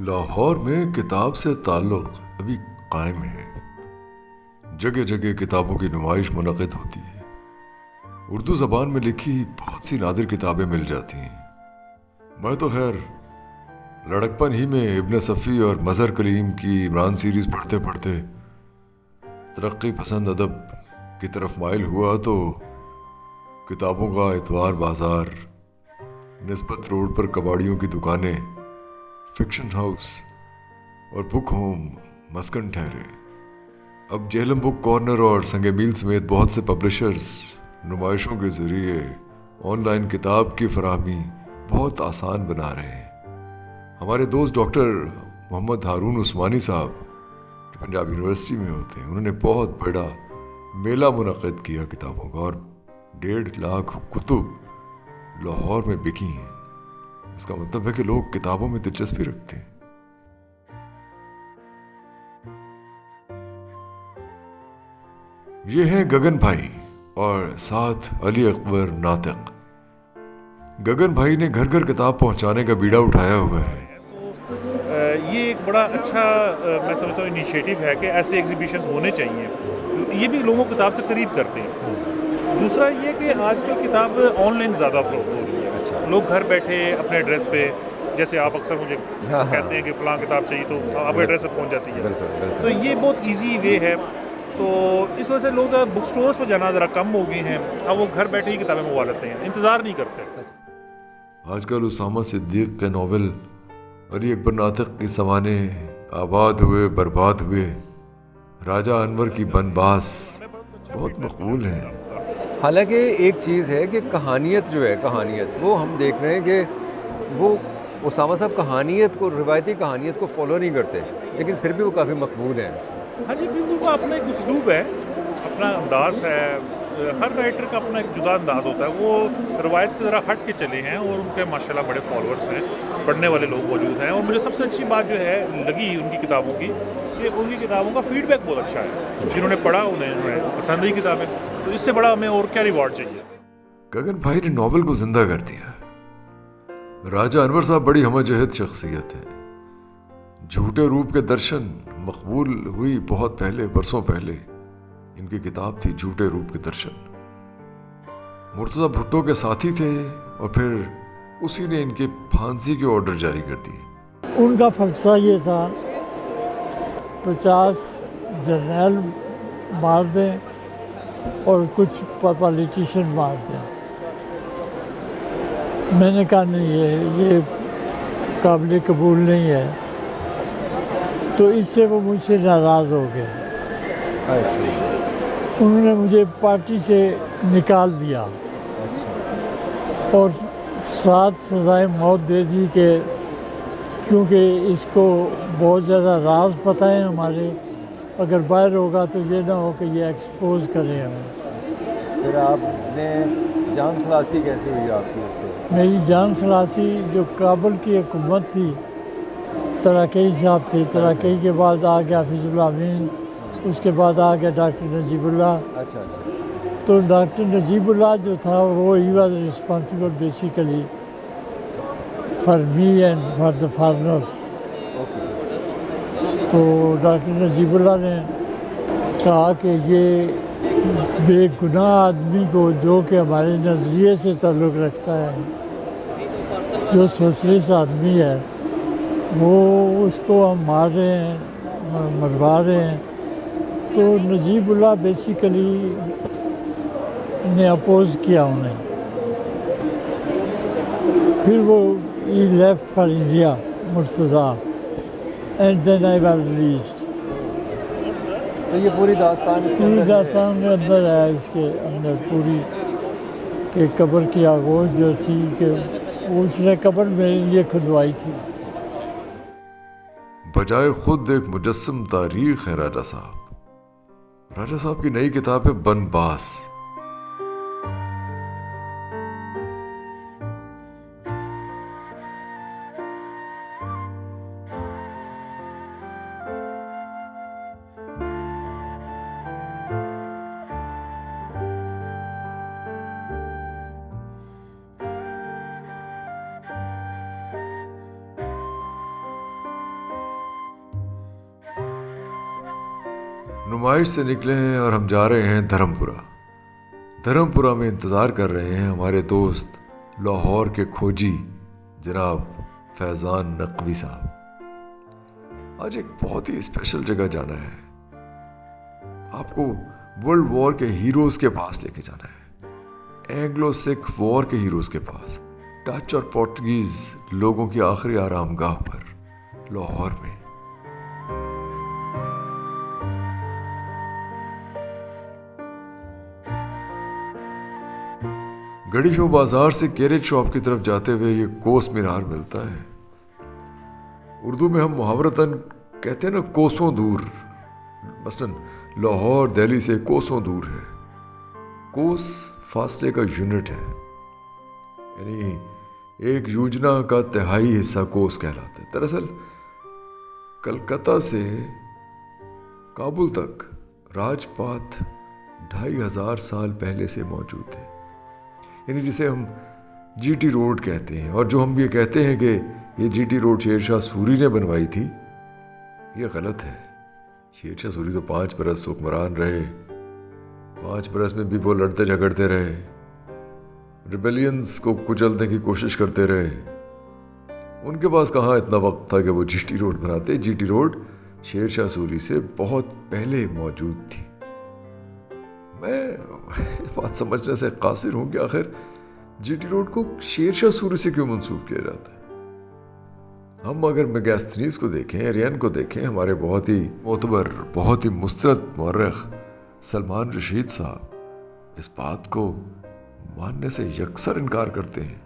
लाहौर में किताब से ताल्लुक़ अभी कायम है। जगह जगह किताबों की नुमाइश मुनक़िद होती है। उर्दू ज़बान में लिखी बहुत सी नादिर किताबें मिल जाती हैं। मैं तो खैर लड़कपन ही में इब्न सफ़ी और मज़हर कलीम की इमरान सीरीज़ पढ़ते पढ़ते तरक्की पसंद अदब की तरफ माइल हुआ तो किताबों का इतवार बाज़ार, निस्बत रोड पर कबाड़ियों की दुकानें, फिक्शन हाउस और बुक होम मस्कन ठहरे। अब जेहलम बुक कॉर्नर और संगे मील समेत बहुत से पब्लिशर्स नुमाइशों के ज़रिए ऑनलाइन किताब की फराहमी बहुत आसान बना रहे हैं। हमारे दोस्त डॉक्टर मोहम्मद हारून उस्मानी साहब पंजाब यूनिवर्सिटी में होते हैं, उन्होंने बहुत बड़ा मेला मुनक़िद किया किताबों का और 1.5 लाख कुतुब लाहौर में बिकी हैं। इसका मतलब है कि लोग किताबों में दिलचस्पी रखते हैं। ये हैं गगन भाई और साथ अली अकबर नातिक। गगन भाई ने घर घर किताब पहुंचाने का बीड़ा उठाया हुआ है। ये एक बड़ा अच्छा मैं समझता हूँ इनिशिएटिव है कि ऐसे एग्जीबिशंस होने चाहिए। ये भी लोगों को किताब से करीब करते हैं। दूसरा ये कि आजकल किताब ऑनलाइन ज़्यादा फरोख्त हो रही है। अच्छा। लोग घर बैठे अपने एड्रेस पे, जैसे आप अक्सर मुझे कहते हैं कि फ़लाँ किताब चाहिए तो आप एड्रेस पे पहुंच जाती है। तो ये बहुत ईजी वे है। तो इस वजह से लोग ज़्यादा बुक स्टोर्स पर जाना ज़रा कम हो गए हैं। अब वो घर बैठे ही किताबें मंगवा लेते हैं, इंतज़ार नहीं करते। आजकल उसामा सिद्दीक के नावल अली अकबर नातिक के ज़माने, आबाद हुए बर्बाद हुए, राजा अनवर की बनबास बहुत मकबूल हैं। हालांकि एक चीज़ है कि कहानियत जो है, कहानियत वो हम देख रहे हैं कि वो उसामा साहब कहानियत को, रिवायती कहानियत को फॉलो नहीं करते, लेकिन फिर भी वो काफ़ी मकबूल हैं। हाँ जी, बिल्कुल। वो अपना एक उस्लूब है, अपना अंदाज़ है। हर राइटर का अपना एक जुदा अंदाज़ होता है। वो रवायत से ज़रा हट के चले हैं और उनके माशाल्लाह बड़े फॉलोअर्स हैं, पढ़ने वाले लोग मौजूद हैं। और मुझे सबसे अच्छी बात जो है लगी उनकी किताबों की, कि उनकी किताबों का फीडबैक बहुत अच्छा है। जिन्होंने पढ़ा उन्हें पसंद ही किताबें, तो इससे बड़ा हमें और क्या रिवॉर्ड चाहिए। गगन भाई ने नावल को जिंदा कर दिया। राजा अनवर साहब बड़ी हमजहत शख्सियत है। झूठे रूप के दर्शन मकबूल हुई बहुत पहले, बरसों पहले इनकी किताब थी झूठे रूप के दर्शन। मुर्तज़ा भुट्टो के साथी थे और फिर उसी ने इनके फांसी के ऑर्डर जारी कर दिए। उनका फलसफा ये था 50 जर्नैल मार दें और कुछ पॉलिटिशियन मार दें। मैंने कहा नहीं, ये काबिल कबूल नहीं है। तो इससे वो मुझसे नाराज़ हो गए। उन्होंने मुझे पार्टी से निकाल दिया और 7 सज़ाएं मौत दे दी कि क्योंकि इसको बहुत ज़्यादा राज पता है हमारे, अगर बाहर होगा तो ये ना हो कि ये एक्सपोज करें हमें। फिर आपने जान खलासी कैसे हुई आपकी उससे? मेरी जान खलासी जो काबुल की हुकूमत थी, तराकई साहब थे, तराकई के बाद आ गया हाफिजुल अमीन, उसके बाद आ गया डॉक्टर नजीबुल्लाह। अच्छा। तो डॉक्टर नजीबुल्लाह जो था वो he was responsible basically for me and for the foreigners. तो डॉक्टर नजीबुल्लाह ने कहा कि ये बेगुनाह आदमी को, जो कि हमारे नज़रिए से ताल्लुक़ रखता है, जो सोशलिस्ट आदमी है, वो उसको हम मार रहे हैं, मरवा रहे हैं। तो नजीबुल्लाह बेसिकली ने अपोज किया उन्हें। फिर वो ही left for India, Murtaza, and then I was released. तो ये पूरी दास्तान इसके पूरी अंदर दास्तान में अंदर है, इसके अंदर पूरी के कब्र की आगोश जो थी कि उसने कब्र मेरे लिए खुदवाई थी। बजाय खुद एक मुजस्सम तारीख है राजा साहब। राजा साहब की नई किताब है बनबास। नुमाइश से निकले हैं और हम जा रहे हैं धर्मपुरा। धर्मपुरा में इंतज़ार कर रहे हैं हमारे दोस्त लाहौर के खोजी जनाब फैज़ान नकवी साहब। आज एक बहुत ही स्पेशल जगह जाना है, आपको वर्ल्ड वॉर के हीरोज़ के पास लेके जाना है, एंग्लो सिख वॉर के हीरोज़ के पास, डच और पोर्तुगीज़ लोगों की आखिरी आरामगाह पर लाहौर में। गड़ी शो बाजार से कैरेट शॉप की तरफ जाते हुए ये कोस मीनार मिलता है। उर्दू में हम मुहावरतन कहते हैं ना, कोसों दूर। मसलन लाहौर दिल्ली से कोसों दूर है। कोस फासले का यूनिट है, यानी एक योजना का तिहाई हिस्सा कोस कहलाता है। दरअसल कलकत्ता से काबुल तक राजपाथ 2500 साल पहले से मौजूद है, यानी जिसे हम जीटी रोड कहते हैं। और जो हम ये कहते हैं कि ये जीटी रोड शेरशाह सूरी ने बनवाई थी, ये गलत है। शेरशाह सूरी तो 5 बरस हुक्मरान रहे, 5 बरस में भी वो लड़ते झगड़ते रहे, रिबेलियंस को कुचलने की कोशिश करते रहे। उनके पास कहाँ इतना वक्त था कि वो जीटी रोड बनाते। जीटी रोड शेरशाह सूरी से बहुत पहले मौजूद थी। मैं बात समझने से कासिर हूं कि आखिर जीटी रोड को शेरशाह सूरी से क्यों मंसूब किया जाता है। हम अगर मेगास्थनीज को देखें, एरियन को देखें, हमारे बहुत ही मोतबर, बहुत ही मुस्तरद मौर्रख सलमान रशीद साहब इस बात को मानने से यकसर इनकार करते हैं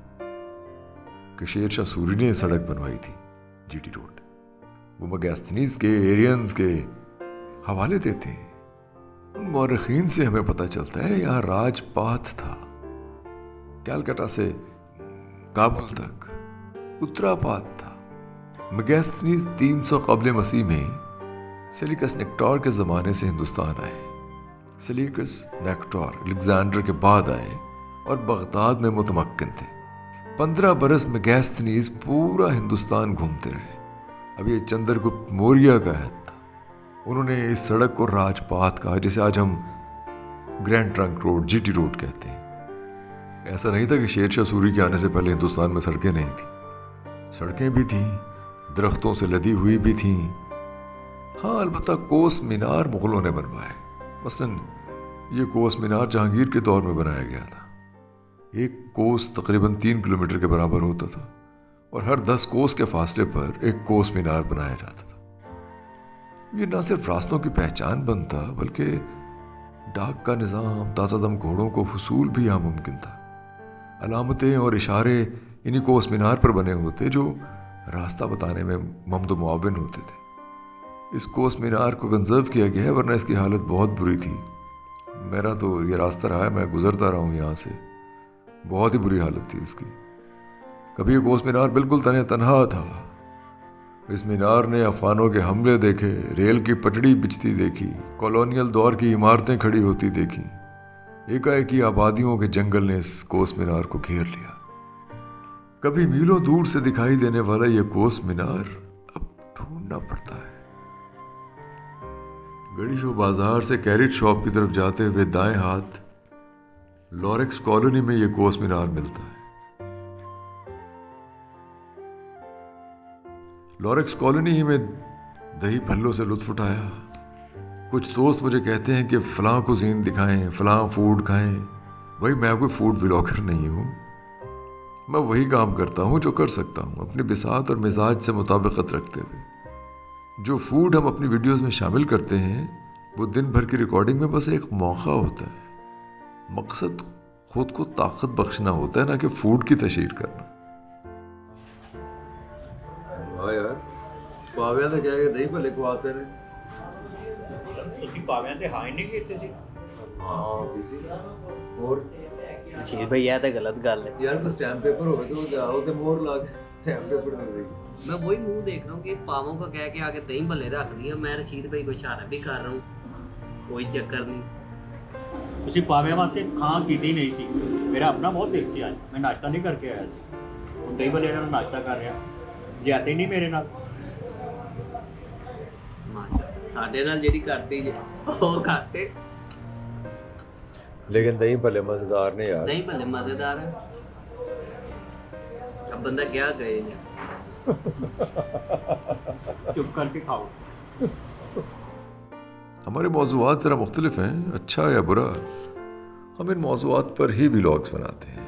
कि शेरशाह सूरी ने सड़क बनवाई थी जीटी रोड। वो मेगास्थनीज के, एरियंस के हवाले देते हैं। उन मौरखीन से हमें पता चलता है यहाँ राजपाथ था, कैलकाटा से काबुल तक उत्तरापाथ था। मेगास्थनीज 300 कबल मसीह में सेलिकस नेक्टार के ज़माने से हिंदुस्तान आए। सेलिकस नेक्टार अलेक्जेंडर के बाद आए और बगदाद में मुतमक्किन थे। 15 बरस मेगास्थनीज पूरा हिंदुस्तान घूमते रहे। अब ये चंद्रगुप्त मौर्य का है। उन्होंने इस सड़क को राजपाथ कहा, जिसे आज हम grand trunk road, GT road कहते हैं। ऐसा नहीं था कि शेरशाह सूरी के आने से पहले हिंदुस्तान में सड़कें नहीं थी, सड़कें भी थीं, दरख्तों से लदी हुई भी थीं। हाँ, अलबत्ता कोस मीनार मुगलों ने बनवाए। मसलन ये कोस मीनार जहांगीर के दौर में बनाया गया था। एक कोस तकरीबन 3 किलोमीटर के बराबर होता था और हर 10 कोस के फासले पर एक कोस मीनार बनाया जाता था। ये ना सिर्फ रास्तों की पहचान बनता, बल्कि डाक का निज़ाम, ताज़ादम घोड़ों को हुसूल भी यहाँ मुमकिन था। अलामतें और इशारे इन्हीं कोस मीनार पर बने होते जो रास्ता बताने में ममद मुआविन होते थे। इस कोस मीनार को कंजर्व किया गया है, वरना इसकी हालत बहुत बुरी थी। मेरा तो ये रास्ता रहा है, मैं गुजरता रहा हूँ यहाँ से, बहुत ही बुरी हालत थी इसकी। कभी ये कोस मीनार बिल्कुल तन्हा था। इस मीनार ने अफगानों के हमले देखे, रेल की पटड़ी बिछती देखी, कॉलोनियल दौर की इमारतें खड़ी होती देखी। एकाएकी आबादियों के जंगल ने इस कोस मीनार को घेर लिया। कभी मीलों दूर से दिखाई देने वाला यह कोस मीनार अब ढूंढना पड़ता है। गड़ी शो बाजार से कैरेट शॉप की तरफ जाते हुए दाएं हाथ लॉरेक्स कॉलोनी में यह कोस मीनार मिलता है। लॉरेक्स कॉलोनी ही में दही भल्लों से लुत्फ उठाया। कुछ दोस्त मुझे कहते हैं कि फ़लाँ कुज़ीन दिखाएं, फ़लाँ फूड खाएं। भाई, मैं कोई फूड व्लॉगर नहीं हूँ। मैं वही काम करता हूँ जो कर सकता हूँ, अपनी बिसात और मिजाज से मुताबिकत रखते हुए। जो फूड हम अपनी वीडियोस में शामिल करते हैं वो दिन भर की रिकॉर्डिंग में बस एक मौका होता है। मकसद खुद को ताकत बख्शना होता है, ना कि फूड की तशहीर करना। हाँ यार, पाविया तो क्या नहीं भले को आते ने। ਤੁਸੀਂ ਪਾਵਿਆਂ ਤੇ ਹਾਂ ਹੀ ਨਹੀਂ ਕੀਤੇ ਸੀ। हाँ किसी और ਜੀ ਭਈ ਇਹ ਤਾਂ ਗਲਤ ਗੱਲ ਹੈ। यार कोई स्टैम्प पेपर हो तो जाओ तो मोहर ला के स्टैम्प पेपर दे देगी। मैं वही मुंह देख रहा हूँ कि पावों का कह के आगे दही भले रख दिया। मैं रशीद भाई को इशारा भी कर रहा हूँ, कोई चक्कर नहीं। ਤੁਸੀਂ ਪਾਵਿਆਂ ਵਾਸਤੇ ਹਾਂ ਕੀਤੀ ਨਹੀਂ ਸੀ। ਮੇਰਾ ਆਪਣਾ ਬਹੁਤ ਦਿਲ ਸੀ, ਅੱਜ ਮੈਂ ਨਾਸ਼ਤਾ ਨਹੀਂ ਕਰਕੇ ਆਇਆ ਸੀ। ਹੁਣ ਦਹੀਂ ਭੱਲੇ ਨਾਲ ਨਾਸ਼ਤਾ ਕਰ ਰਿਹਾ, ਜਿਆਤੇ ਨਹੀਂ ਮੇਰੇ ਨਾਲ। ਸਾਡੇ ਨਾਲ ਜਿਹੜੀ ਕਰਤੀ ਜੇ ਉਹ ਕਰਤੇ लेकिन दही भले मज़ेदार ने यार। नहीं भले मजेदार है। अब बंदा क्या करे जी। चुप करके खाओ। हमारे मौज़ूआत ज़रा मुख्तलिफ हैं, अच्छा या बुरा, हम इन मौज़ूआत पर ही व्लॉग्स बनाते हैं।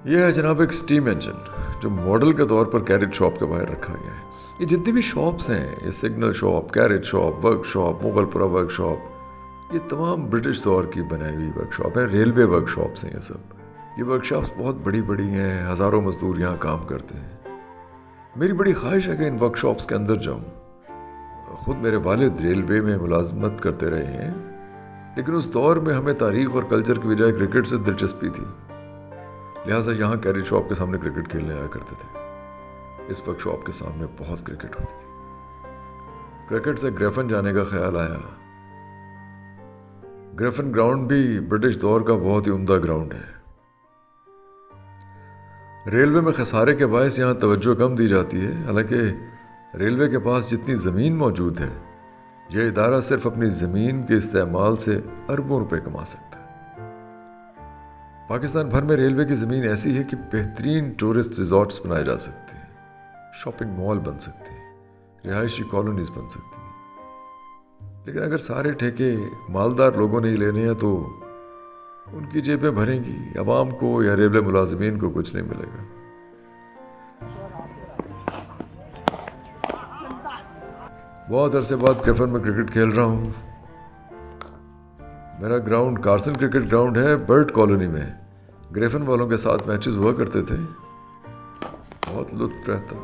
यह है जनाब एक स्टीम इंजन जो मॉडल के तौर पर कैरेज शॉप के बाहर रखा गया है। ये जितनी भी शॉप्स हैं, ये signal shop, carriage shop, workshop, Mughalpura workshop, ये तमाम ब्रिटिश दौर की बनाई हुई वर्कशॉप है, रेलवे वर्कशॉप्स हैं ये सब। ये वर्कशॉप्स बहुत बड़ी बड़ी हैं, हज़ारों मजदूर यहाँ काम करते हैं। मेरी बड़ी ख्वाहिश है कि इन वर्कशॉप्स के अंदर जाऊँ। ख़ुद मेरे वालिद रेलवे में मुलाजमत करते रहे हैं, लेकिन उस दौर में हमें तारीख़ और कल्चर की बजाय क्रिकेट से दिलचस्पी थी, लिहाजा यहाँ कैरेज शॉप के सामने क्रिकेट खेलने आया करते थे। इस वर्कशॉप के सामने बहुत क्रिकेट होती थी। क्रिकेट से ग्रेफन जाने का ख्याल आया। ग्रेफन ग्राउंड भी ब्रिटिश दौर का बहुत ही उम्दा ग्राउंड है। रेलवे में खसारे के बायस यहाँ तवज्जो कम दी जाती है, हालांकि रेलवे के पास जितनी ज़मीन मौजूद है, यह इदारा सिर्फ अपनी ज़मीन के इस्तेमाल से अरबों रुपए कमा सकता है। पाकिस्तान भर में रेलवे की ज़मीन ऐसी है कि बेहतरीन टूरिस्ट रिजॉर्ट्स बनाए जा सकते हैं, शॉपिंग मॉल बन सकते हैं, रिहायशी कॉलोनीज बन सकती हैं। लेकिन अगर सारे ठेके मालदार लोगों ने ही लेने हैं तो उनकी जेबें भरेंगी, अवाम को या रेलवे मुलाजिमीन को कुछ नहीं मिलेगा। बहुत अरसे बाद ग्रेफन में क्रिकेट खेल रहा हूँ। मेरा ग्राउंड कार्सन क्रिकेट ग्राउंड है, बर्ड कॉलोनी में। ग्रेफन वालों के साथ मैचेस हुआ करते थे, बहुत लुत्फ रहता।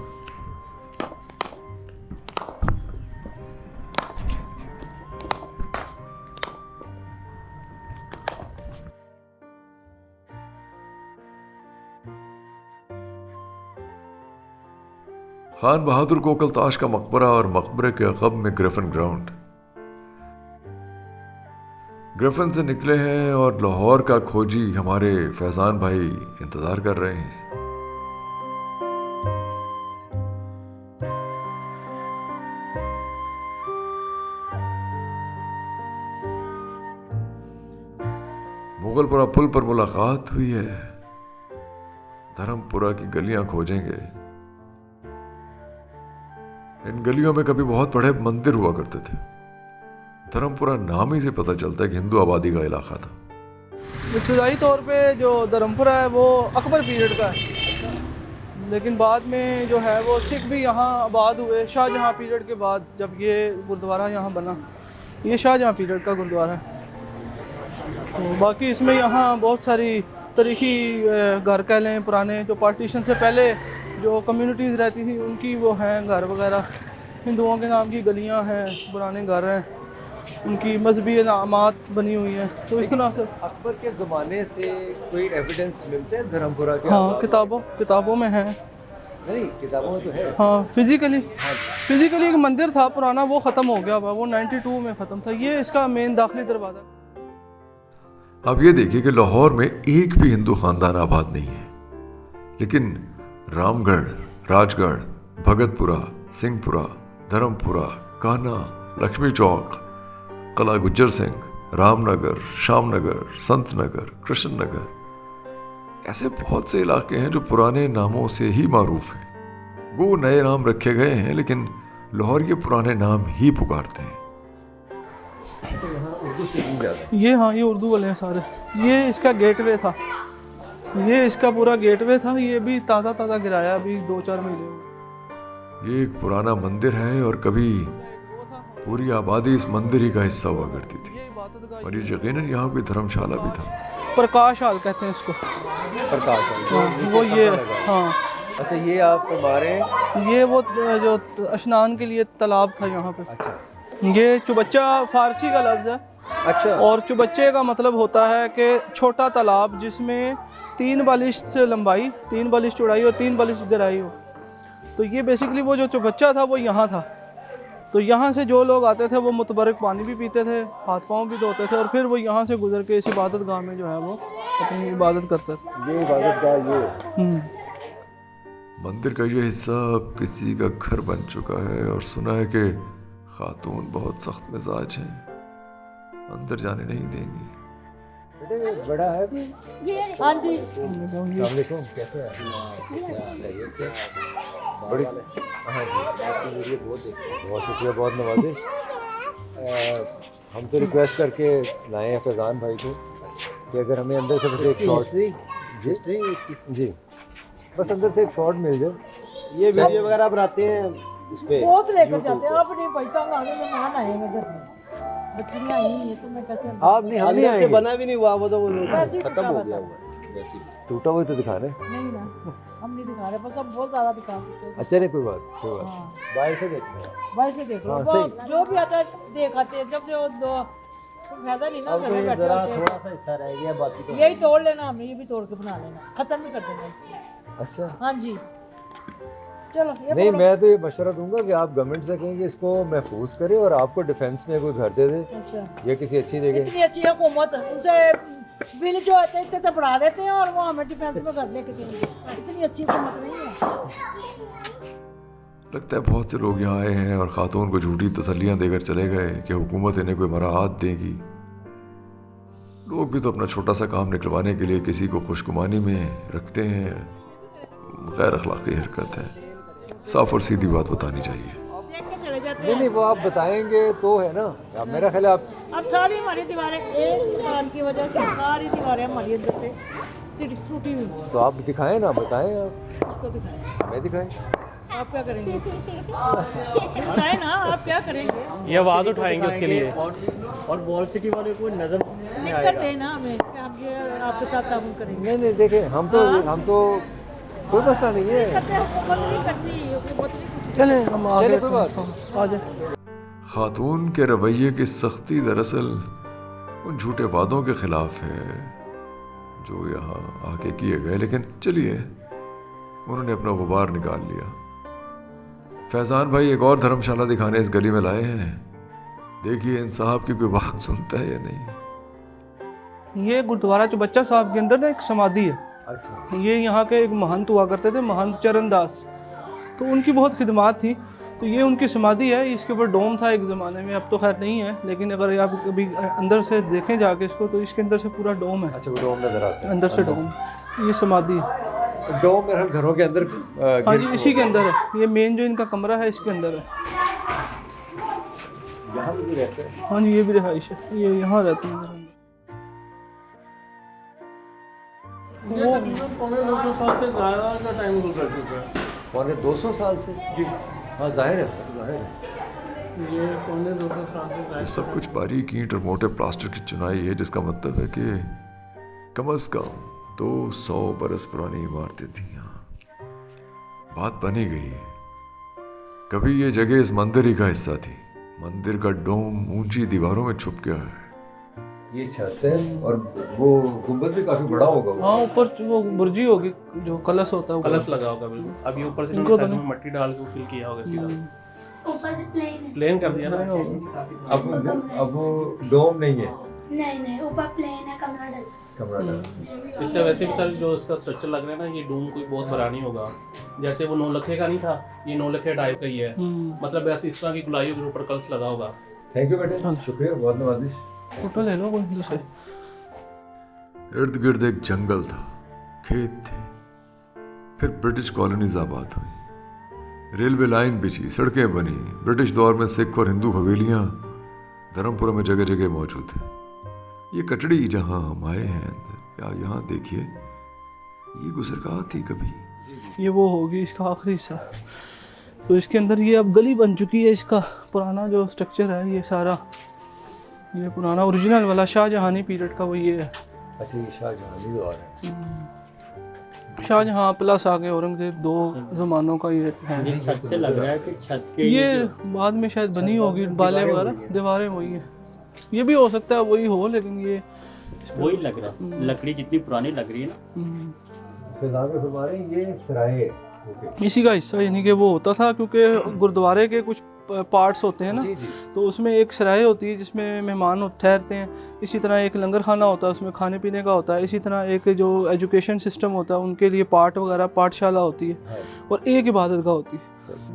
खान बहादुर कोकलताश का मकबरा और मकबरे के अक़ब में ग्रेफन ग्राउंड। ग्रेफन से निकले हैं और लाहौर का खोजी हमारे फैजान भाई इंतजार कर रहे हैं। मुगलपुरा पुल पर मुलाकात हुई है। धर्मपुरा की गलियां खोजेंगे। इन गलियों में कभी बहुत बड़े मंदिर हुआ करते थे। धर्मपुरा नाम ही से पता चलता है कि हिंदू आबादी का इलाका था। इब्तदाई तौर पे जो धर्मपुरा है वो अकबर पीरियड का है, लेकिन बाद में जो है वो सिख भी यहाँ आबाद हुए शाहजहाँ पीरियड के बाद, जब ये गुरुद्वारा यहाँ बना। ये शाहजहाँ पीरियड का गुरुद्वारा है। तो बाकी इसमें यहाँ बहुत सारी तारीखी घर कह लें, पुराने जो पार्टीशन से पहले जो कम्युनिटीज़ रहती थी उनकी वो हैं घर वगैरह। हिंदुओं के नाम की गलियाँ हैं, पुराने घर हैं, उनकी मजहबी इनामात बनी हुई हैं। तो इस तरह से अकबर के ज़माने से कोई एविडेंस मिलते हैं धर्मपुरा के? हाँ, किताबों में है। नहीं, किताबों में तो है। हाँ, फिजिकली एक मंदिर था पुराना, वो ख़त्म हो गया, वो 92 में ख़त्म था। ये इसका मेन दाखिली दरवाज़ा। अब ये देखिए कि लाहौर में एक भी हिंदू खानदान आबाद नहीं है, लेकिन रामगढ़, राजगढ़, भगतपुरा, सिंहपुरा, धर्मपुरा, कान्हा, लक्ष्मी चौक, कला गुज्जर सिंह, रामनगर, श्यामनगर, संत नगर, कृष्ण नगर, ऐसे बहुत से इलाके हैं जो पुराने नामों से ही मारूफ हैं। वो नए नाम रखे गए हैं, लेकिन लाहौर के पुराने नाम ही पुकारते हैं। ये हाँ, ये उर्दू वाले हैं सारे। ये इसका गेटवे था, ये इसका पूरा गेटवे था। ये भी ताज़ा गिराया, अभी 2-4 महीने हुए। ये एक पुराना मंदिर है और कभी पूरी आबादी इस मंदिर ही का हिस्सा हुआ करती थी, और ये यकीनन यहाँ कोई धर्मशाला भी था। प्रकाश हाल कहते हैं इसको। प्रकाश हाँ, वो ये हाँ। अच्छा, ये आप हमारे ये वो जो स्नान के लिए तालाब था यहाँ पे। अच्छा, ये चुबच्चा फारसी का लफ्ज़ है। अच्छा। और चुबच्चे का मतलब होता है कि छोटा तालाब जिसमें 3 बालिश लंबाई, 3 बालिश चौड़ाई और 3 बालिश गहराई हो। तो ये बेसिकली वो जो चुबच्चा था वो यहाँ था। तो यहाँ से जो लोग आते थे वो मुतबरक पानी भी पीते थे, हाथ पाँव भी धोते थे, और फिर वो यहाँ से गुजर के इस इबादत गाह में जो है वो अपनी इबादत करते थे। ये इबादत गाह मंदिर का ये हिस्सा अब किसी का घर बन चुका है और सुना है कि खातून बहुत सख्त मिजाज हैं, अंदर जाने नहीं देंगी। बड़ा है। हाँ जी। कैसे हैं? बड़ी हाँ जी, आपकी वीडियो बहुत शुक्रिया, बहुत नवाजिश। हम तो रिक्वेस्ट करके लाए हैं फैज़ान भाई को कि अगर हमें अंदर से बस एक शॉट जी बस अंदर से एक शॉट मिल जाए। ये वीडियो वगैरह बनाते हैं इस पे बहुत लेकर जाते हैं। आप नहीं पैसा आगे मेहमान आएंगे घर में, बच्चियाँ आई हैं तो मैं कैसे आप नहीं, हम नहीं आएंगे। बना भी नहीं हुआ वो, तो वैसे ही खत्म हो टूटा गया हुआ हुआ वैसे ही। टूटा हुआ तो दिखा रहे। नहीं ना, हम नहीं दिखा रहे, बस हम बहुत ज़्यादा दिखा सकते हैं। अच्छा नहीं, कोई बात हाँ, बाहर से देखते हैं। भाई से देख लो, हाँ, वो सही। जो भी आता है देखाते हैं। जब जो दो फायदा नहीं ना, अब घर तो में ये बैठे जरा होते हैं। थोड़ा सा हिस्सा रह गया, बाकी तो यही तोड़ लेना, हमने ये भी तोड़ के बना लेना, खत्म भी कर देना इसको। अच्छा हाँ जी, चलो ये नहीं, पकड़ो। मैं तो ये मशवरा दूंगा कि आप गवर्नमेंट से कहें कि इसको महफूज करे और आपको डिफेंस में कोई घर दे दे अच्छा, या किसी अच्छी जगह। इतनी अच्छी हुकूमत, उसे बिल जो होते हैं इतने बढ़ा देते हैं और वो हमें डिफेंस में कर लेके देंगे। इतनी अच्छी हुकूमत नहीं है। लगता है बहुत से लोग यहाँ आए हैं और खातून को झूठी तसल्लियाँ देकर चले गए कि हुकूमत इन्हें कोई मराहत देगी। लोग भी तो अपना छोटा सा काम निकलवाने के लिए किसी को खुशगुमानी में रखते हैं। गैर अखलाकी हरकत है, साफ और सीधी बात बतानी चाहिए। देख के चले जाते नहीं हैं। नहीं, वो आप बताएंगे तो है ना। अब मेरा ख्याल है आप अब सारी हमारी दीवारें एक इंसान की वजह से सारी दीवारें हमारी अंदर से टूटी हुई हैं। तो आप दिखाएं ना, बताएं आप, उसको दिखाएं, हमें दिखाएं। आप क्या करेंगे? बताएं ना, आप क्या करेंगे? ये आवाज़ उठाएंगे उसके लिए। और वॉल सिटी वाले को नजर लिख कर दें ना हमें कि हम ये आपके साथ ताउन करेंगे। नहीं नहीं, देखें हम तो कोई मसला नहीं है। करते हैं, हुकूमत नहीं करती, हुकूमत नहीं करती। चले हम आगे चलिए, कोई बात आ जाए। खातून के रवैये की सख्ती दरअसल उन झूठे वादों के खिलाफ है जो यहाँ आके किए गए, लेकिन चलिए उन्होंने अपना गुबार निकाल लिया। फैज़ान भाई एक और धर्मशाला दिखाने इस गली में लाए हैं। देखिए इन साहब की कोई बात सुनता है या नहीं। ये गुरुद्वारा चौबच्चा साहब के अंदर ना एक समाधि है। अच्छा, ये यहाँ के एक महंत हुआ करते थे, महंत चरणदास। तो उनकी बहुत खिदमत थी, तो ये उनकी समाधि है। इसके ऊपर डोम था एक ज़माने में, अब तो खैर नहीं है, लेकिन अगर आप कभी अंदर से देखें जाके इसको, तो इसके अंदर से पूरा डोम है। अच्छा, वो डोम नजर आता है अंदर से डोम, ये समाधि है। डोम मेरे घरों के अंदर हाँ जी, इसी के अंदर है। ये मेन जो इनका कमरा है इसके अंदर है। यहाँ भी रहते हैं। हाँ जी, ये भी रिहाइश है, ये यहाँ रहते हैं। ये तकरीबन पौने 200 साल से ज़्यादा का टाइम गुजर चुका है। पौने 200 साल से जी। हाँ, जाहिर है सर, जाहिर है। ये पौने 200 साल से ये ज़्यादा। सब कुछ बारीक ईंट और मोटे प्लास्टर की चुनाई है, जिसका मतलब है कि कम से कम 200 बरस पुरानी इमारतें थी यहाँ। बात बनी गई है, कभी ये जगह इस मंदिर ही का हिस्सा थी। मंदिर का डोम ऊंची दीवारों में छुप गया है। ये छत है और वो गुंबद भी काफी बड़ा होगा। हाँ, ऊपर वो बुर्जी होगी, जो कलश होता है वो कलश लगा होगा बिल्कुल। अब ये ऊपर से इनको साइड तो में मट्टी डाल के फिल किया होगा सीधा। ऊपर से प्लेन है। प्लेन कर दिया ना। अब वो डोम नहीं है, नहीं ऊपर प्लेन है, कमरा डल। कमरा डाला। इससे वैसे भी सर जो इसका स्ट्रक्चर लग रहा है ना, ये डोम कोई बहुत बड़ा नहीं होगा। जैसे वो 9 लखे का नहीं था, ये 9 लखे टाइप का ही है। मतलब वैसे इस तरह की गुलाई के ऊपर कलश लगा होगा। थैंक यू बेटे, शुक्रिया, बहुत नवाजिश। फोटो ले लो कोई दूसरे। इर्द गिर्द एक जंगल था, खेत थे, फिर ब्रिटिश कॉलोनीज आबाद हुई, रेलवे लाइन बिछी, सड़कें बनी। ब्रिटिश दौर में सिख और हिंदू हवेलियां धर्मपुरा में जगह जगह मौजूद हैं। ये कटड़ी जहां हम आए हैं अंदर, या यहाँ देखिए, ये गुजरगाह थी कभी। ये वो होगी इसका आखिरी हिस्सा। तो इसके अंदर ये अब गली बन चुकी है। इसका पुराना जो स्ट्रक्चर है, ये सारा ये पुराना ओरिजिनल वाला शाहजहानी पीरियड का वो ये है। अच्छा, ये शाहजहानी दौर है। शाहजहां प्लस आगे औरंगजेब, 2 ज़मानों का ये है। ये छत से लग रहा है कि छत के ये बाद में शायद बनी होगी, बाले वगैरह, दीवारें वही है। ये भी हो सकता है वही हो, लेकिन ये वही लग रहा है। लकड़ी जितनी पुरानी लग रही है ना। फिजान में फरमा रहे हैं ये सराय है। इसी का हिस्सा, यानी कि वो होता था, क्योंकि गुरुद्वारे के कुछ पार्ट्स होते हैं ना, जी जी। तो उसमें एक सराय होती है जिसमें मेहमान ठहरते हैं, इसी तरह एक लंगर खाना होता है उसमें खाने पीने का होता है, इसी तरह एक जो एजुकेशन सिस्टम होता है उनके लिए पाठ वगैरह पाठशाला होती है, हाँ। और एक इबादत गाह होती है।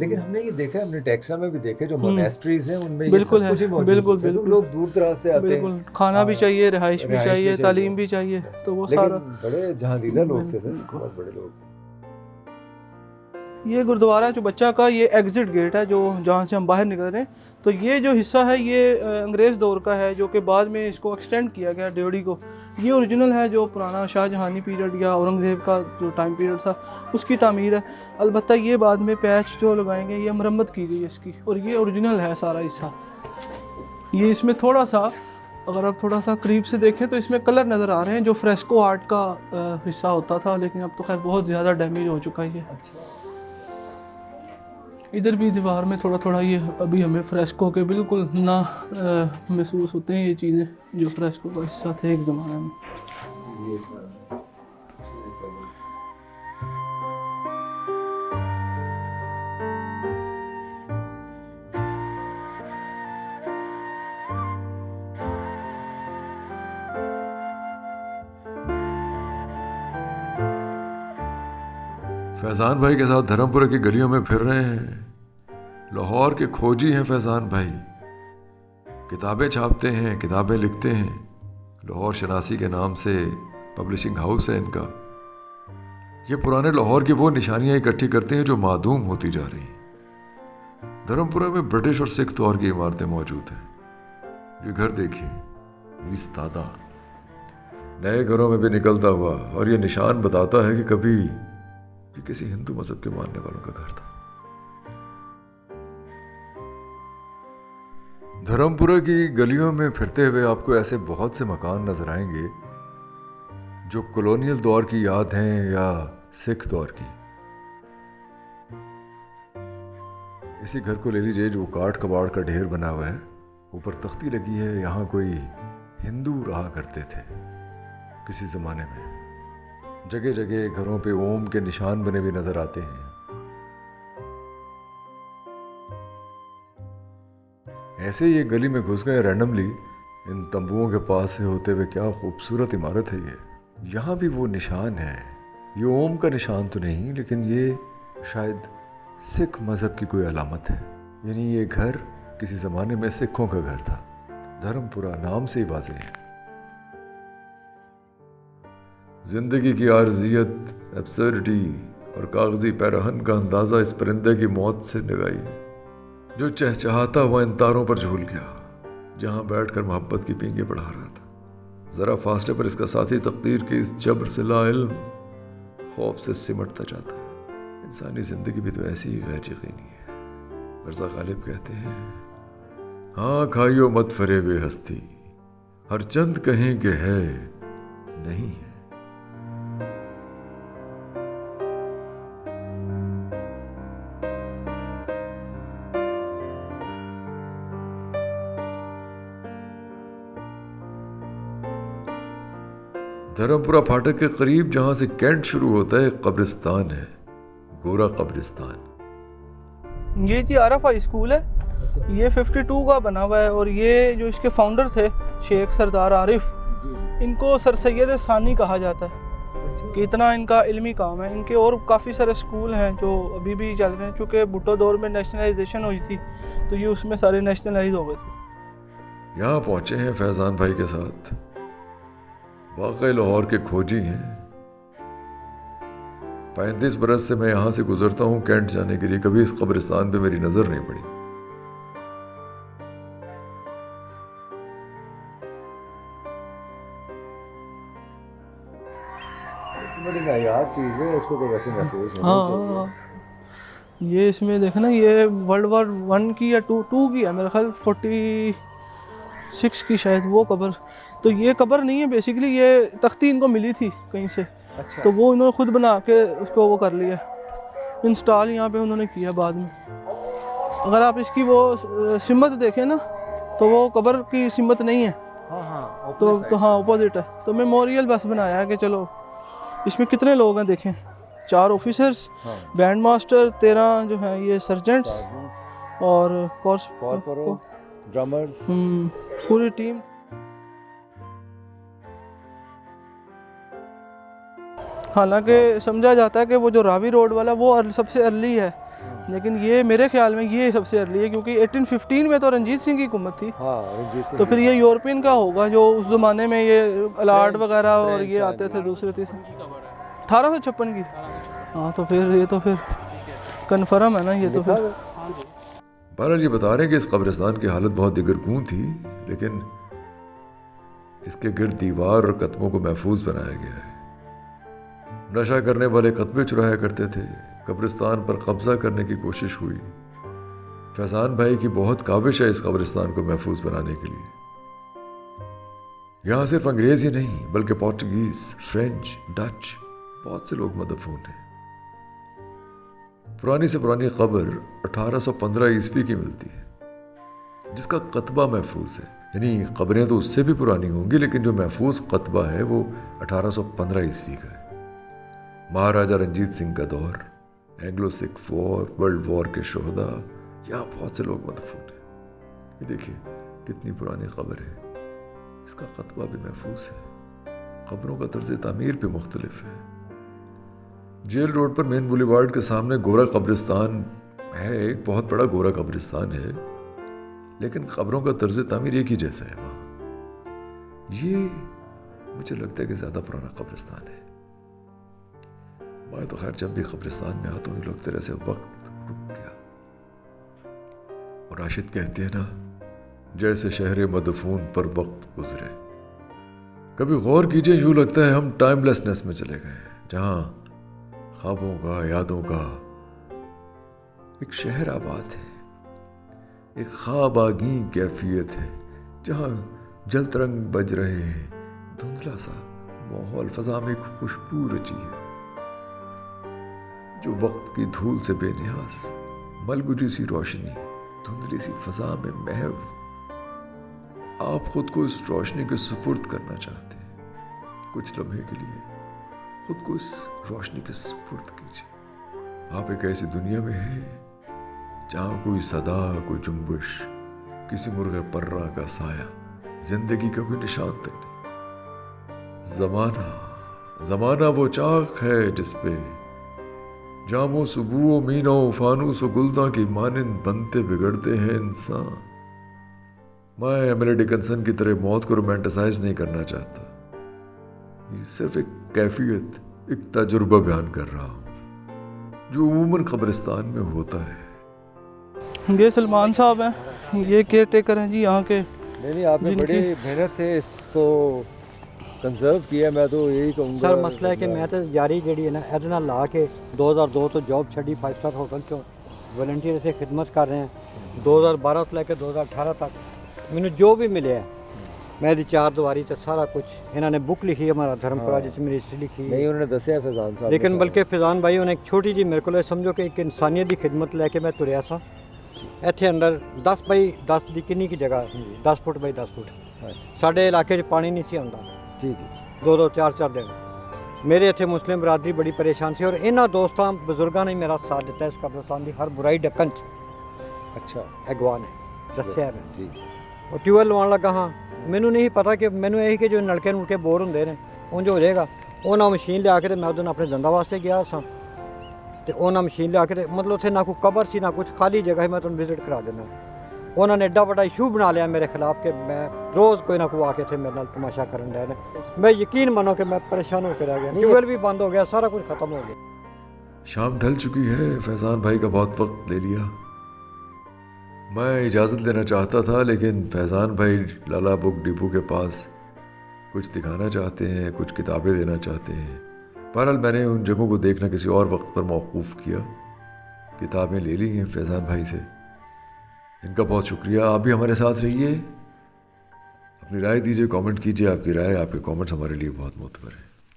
लेकिन हमने ये देखा, हमने टेक्सला में भी देखे जो मोनेस्ट्रीज हैं उनमें ये बिल्कुल सब कुछ ही है, मौजूद बिल्कुल है, क्योंकि बिल्कुल लोग दूर दराज से आते बिल्कुल, हैं, खाना भी चाहिए, रिहाइश भी रिहाइश भी चाहिए, चाहिए। तालीम भी चाहिए, तो वो लेकिन सारा। बड़े जहांदीदा लोग थे सर, बिल्कुल। बहुत बड़े लोग थे। ये गुरुद्वारा जो बच्चा का ये एग्जिट गेट है जो जहाँ से हम बाहर निकल रहे हैं, तो ये जो हिस्सा है ये अंग्रेज़ दौर का है, जो कि बाद में इसको एक्सटेंड किया गया ड्योढ़ी को। ये ओरिजिनल है जो पुराना शाहजहानी पीरियड या औरंगज़ेब का जो टाइम पीरियड था उसकी तामीर है। अलबत्ता ये बाद में पैच जो लगाएंगे ये मरम्मत की गई है इसकी, और ये ओरिजिनल है सारा हिस्सा। ये इसमें थोड़ा सा, अगर आप थोड़ा सा करीब से देखें तो इसमें कलर नज़र आ रहे हैं जो फ्रेस्को आर्ट का हिस्सा होता था, लेकिन अब तो खैर बहुत ज़्यादा डैमेज हो चुका है ये। इधर भी दीवार में थोड़ा थोड़ा ये अभी हमें फ्रेस्को के बिल्कुल ना महसूस होते हैं ये चीज़ें जो फ्रेस्को का हिस्सा थे एक ज़माने में। फैज़ान भाई के साथ धर्मपुरा की गलियों में फिर रहे हैं। लाहौर के खोजी हैं फैज़ान भाई, किताबें छापते हैं, किताबें लिखते हैं। लाहौर शनासी के नाम से पब्लिशिंग हाउस है इनका। ये पुराने लाहौर की वो निशानियां इकट्ठी करते हैं जो मादूम होती जा रही हैं। धर्मपुरा में ब्रिटिश और सिख दौर की इमारतें मौजूद हैं। ये घर देखिए, इस्तादा नए घरों में भी निकलता हुआ, और ये निशान बताता है कि कभी ये किसी हिंदू मजहब के मानने वालों का घर था। धर्मपुरा की गलियों में फिरते हुए आपको ऐसे बहुत से मकान नजर आएंगे जो कॉलोनियल दौर की याद हैं या सिख दौर की। इसी घर को ले लीजिए जो काठ कबाड़ का ढेर बना हुआ है, ऊपर तख्ती लगी है, यहाँ कोई हिंदू रहा करते थे किसी जमाने में। जगह जगह घरों पे ओम के निशान बने भी नजर आते हैं। ऐसे ये गली में घुस गए रैंडमली, इन तंबुओं के पास से होते हुए। क्या खूबसूरत इमारत है ये। यहाँ भी वो निशान है, ये ओम का निशान तो नहीं, लेकिन ये शायद सिख मजहब की कोई अलामत है। यानी ये घर किसी ज़माने में सिखों का घर था। धर्मपुरा नाम से ही वाज़ेह है। जिंदगी की आर्जियत, एब्सर्डिटी और कागजी पैरहन का अंदाज़ा इस परिंदे की मौत से लगाई, जो चहचहाता हुआ इन तारों पर झूल गया, जहाँ बैठकर मोहब्बत की पींगे बढ़ा रहा था। ज़रा फासले पर इसका साथी तकदीर के इस जबर से लाइल्म खौफ से सिमटता जाता है। इंसानी ज़िंदगी भी तो ऐसी ही गैर यकीनी है। मिर्ज़ा गालिब कहते हैं, हाँ खाइयो मत फरेबे हस्ती, हर चंद कहें कि है नहीं है। धर्मपुरा फाटक के करीब जहां से कैंट शुरू होता है, कब्रिस्तान है, गोरा कब्रिस्तान। ये जी आरफ हाई स्कूल है, ये 52 का बना हुआ है, और ये जो इसके फाउंडर थे शेख सरदार आरिफ, इनको सर सैयद सानी कहा जाता है कि इतना इनका इल्मी काम है। इनके और काफ़ी सारे स्कूल हैं जो अभी भी चल रहे हैं, चूँकि भुट्टो दौर में नेशनलाइजेशन हुई थी तो ये उसमें सारे नेशनलाइज हो गए थे। यहाँ पहुँचे हैं फैज़ान भाई के साथ, वाकई लाहौर के खोजी हैं। 35 बरस से मैं यहाँ से गुजरता हूँ कैंट जाने के लिए, कभी इस कब्रिस्तान पे मेरी नज़र नहीं पड़ी। बड़ी नायाब चीज़ है, इसको तो वैसे महफूज होना चाहिए। हाँ, ये इसमें देखना, ये वर्ल्ड वॉर 1 की या 2 की है मेरा ख्याल, 46 की शायद वो कब्र। तो ये कब्र नहीं है, बेसिकली ये तख्ती इनको मिली थी कहीं से। अच्छा। तो वो इन्होंने खुद बना के उसको वो कर लिया, इंस्टॉल यहाँ पे उन्होंने किया बाद में। अगर आप इसकी वो सिमत देखें ना, तो वो कब्र की सिमत नहीं है। हाँ, तो हाँ ऑपोजिट है। तो मेमोरियल बस बनाया है कि चलो, इसमें कितने लोग हैं देखें, 4 ऑफिसर्स, बैंड मास्टर, 13 जो हैं ये सर्जेंट्स, और कोर्स ड्रमर्स, पूरी टीम। हालांकि समझा जाता है कि वो जो रावी रोड वाला वो सबसे अर्ली है, लेकिन ये मेरे ख्याल में ये सबसे अर्ली है, क्योंकि 1815 में तो रंजीत सिंह की हुकूमत थी। हाँ, रंजीत सिंह। तो फिर ये यूरोपियन का होगा, जो उस ज़माने में ये अलार्ड वगैरह और ये आते थे दूसरे तीसरे। 1856 की। हाँ, तो फिर ये तो फिर कन्फर्म है ना ये तो फिर। बहरहाल ये बता रहे हैं कि इस कब्रिस्तान की हालत बहुत दिगरगूं थी, लेकिन इसके गिर्द दीवार और कतबों को महफूज बनाया गया है। नशा करने वाले कतबे चुराया करते थे, कब्रिस्तान पर कब्जा करने की कोशिश हुई। फैजान भाई की बहुत काविश है इस कब्रिस्तान को महफूज बनाने के लिए। यहाँ सिर्फ अंग्रेज ही नहीं बल्कि पोर्चुगीज, फ्रेंच, डच बहुत से लोग मदफून हैं। पुरानी से पुरानी कब्र 1815 ईस्वी की मिलती है, जिसका कतबा महफूज है। यानी कब्रें तो उससे भी पुरानी होंगी, लेकिन जो महफूज कतबा है वो 1815 ईस्वी का है। महाराजा रंजीत सिंह का दौर, Anglo Sikh war, world war के शोहदा, यहाँ बहुत से लोग मदफून हैं। ये देखिए कितनी पुरानी कब्र है, इसका कतबा भी महफूज है। कब्रों का तर्ज तामीर भी मुख्तलिफ है। जेल रोड पर मेन बुलेवार्ड के सामने गोरा कब्रिस्तान है, एक बहुत बड़ा गोरा कब्रिस्तान है, लेकिन कब्रों का तर्ज तामीर एक ही जैसा है वहाँ। ये मुझे लगता है कि ज़्यादा पुराना कब्रिस्तान है। मैं तो खैर जब भी कब्रिस्तान में आता हूँ लगता है ऐसे वक्त रुक गया। और राशिद कहते हैं ना, जैसे शहर मदफून पर वक्त गुजरे। कभी गौर कीजिए, यूँ लगता है हम टाइमलेसनेस में चले गए, जहाँ ख्वाबों का, यादों का एक शहर आबाद है, एक ख्वाबागी कैफियत है, जहाँ जल तरंग बज रहे हैं, धुंधला सा माहौल, फजा में एक खुशबू रची है जो वक्त की धूल से बेनियाज, मलगुजी सी रोशनी, धुंधली सी फजा में महव। आप खुद को इस रोशनी के सुपुर्द करना चाहते हैं, कुछ लम्हे के लिए खुद को इस रोशनी के सुपुर्द कीजिए। आप एक ऐसी दुनिया में हैं जहाँ कोई सदा, कोई जुम्बिश, किसी मुर्गे पर्रा का साया, जिंदगी का कोई निशान तक नहीं। जमाना वो चाक है जिसपे जामो सुबुओ मीनो फानूस व गुलदा की मानिंद बनते बिगड़ते हैं इंसान। मैं एमिली डिकिंसन की तरह मौत को रोमांटिसाइज नहीं करना चाहता, ये सिर्फ एक कैफियत, एक तजुर्बा बयान कर रहा हूँ जो उमूमन कब्रिस्तान में होता है। ये सलमान साहब हैं, ये केयर टेकर हैं जी यहाँ के। नहीं, आपने बड़ी मेहनत से इसको कंजर्व किया। मैं तो यही कहूँगा सर, मसला है कि मैं तो यारी जी है ना ਇਹਦੇ ਨਾਲ ਲਾ के 2002 तो जॉब छड़ी 5 स्टार होटल चो वॉलंटियर से खिदमत कर रहे हैं। 2012 से लेकर 2018 तक मैंने जो भी मिले है, मेरी 4 दीवारी तो सारा कुछ इन्होंने बुक लिखी है, हमारा धर्मपुरा जिसमें मेरी हिस्ट्री लिखी नहीं उन्होंने दसिया फैजान साहब, लेकिन बल्कि फैजान भाई उन्हें एक छोटी जी मेरे को समझो कि एक इंसानियत की खिदमत लेके मैं तुरया सा। ਇੱਥੇ अंदर 10 बाई 10 ਦੀ ਕਿੰਨੀ ਕੀ ਜਗ੍ਹਾ 10 ਫੁੱਟ ਬਾਈ 10 ਫੁੱਟ ਸਾਡੇ ਇਲਾਕੇ 'ਚ ਪਾਣੀ ਨਹੀਂ ਸੀ ਆਉਂਦਾ जी 2-2 4-4 दिन। मेरे इतने मुस्लिम बरादरी बड़ी परेशान सी और इन्होंने दोस्तों बजुर्गों ने मेरा साथ दिता है इस कब्रिस्तान की हर बुराई ढक्कन च। अच्छा अगवा ने दसिया मैं जी। और ट्यूबवैल लवान लगा हाँ, मैनू नहीं पता कि मैनू यही कि जो नलके नुलके बोर होंगे ने उंज हो जाएगा। उन्होंने मशीन लिया के मैं उस अपने दंदा वास्ते गया सा, तो उन्होंने मशीन लिया के मतलब उत्थे ना कोई कबर सी ना कुछ खाली जगह है। मैं तुम विजिट करा देना। उन्होंने एडा बड़ा इशू बना लिया मेरे खिलाफ कि मैं रोज़ कोई ना कोई आके थे मेरे नाल तमाशा करन डे ने। मैं यकीन मानो कि मैं परेशान होकर रह गया, ट्यूबवेल भी बंद हो गया, सारा कुछ ख़त्म हो गया। शाम ढल चुकी है, फैजान भाई का बहुत वक्त ले लिया। मैं इजाज़त लेना चाहता था, लेकिन फैजान भाई लाला बुक डिपो के पास कुछ दिखाना चाहते हैं, कुछ किताबें देना चाहते हैं। बहरहाल मैंने उन जगहों को देखना किसी और वक्त पर मौकूफ़ किया। किताबें ले ली हैं फैजान भाई से, इनका बहुत शुक्रिया। आप भी हमारे साथ रहिए, अपनी राय दीजिए, कमेंट कीजिए। आपकी राय, आपके कमेंट्स हमारे लिए बहुत मोतबर है।